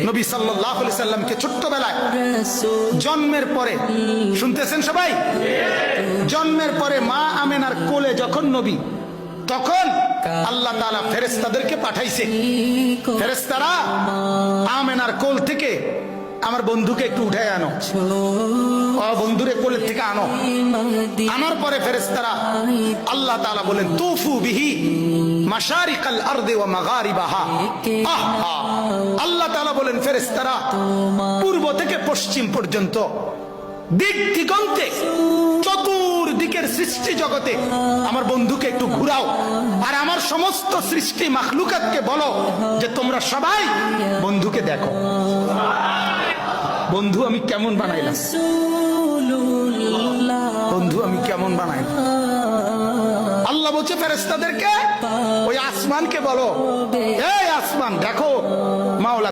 নবী সাল্লাল্লাহু আলাইহি সাল্লামকে ছোট্টবেলায় জন্মের পরে, শুনতেছেন সবাই, জন্মের পরে মা আমেনার কোলে যখন নবী, তখন আল্লাহ তাআলা ফেরেশতাদেরকে পাঠাইছে। ফেরেশতারা আমেনার কোল থেকে আমার বন্ধুকে একটু উঠায় আনো, বন্ধুরে কোলের থেকে আনো। আনার পরে ফেরেশতারা আল্লাহ তাআলা বলেন তুফু বিহি মাশারিকাল আরদি ওয়া মাগারিবাহা। আল্লাহ তাআলা বলেন ফেরেশতারা পূর্ব থেকে পশ্চিম পর্যন্ত দিক দিগন্তে চতুর্দিকের সৃষ্টি জগতে আমার বন্ধুকে একটু ঘুরাও, আর আমার সমস্ত সৃষ্টি মাখলুকাতকে বলো যে তোমরা সবাই বন্ধুকে দেখো। বন্ধু আমি কেমন বানাইলাম, বন্ধু আমি কেমন বানাইলাম। আল্লাহ বলছে ফেরেশতাদেরকে ওই আসমানকে বলো, এই আসমান দেখো মাওলা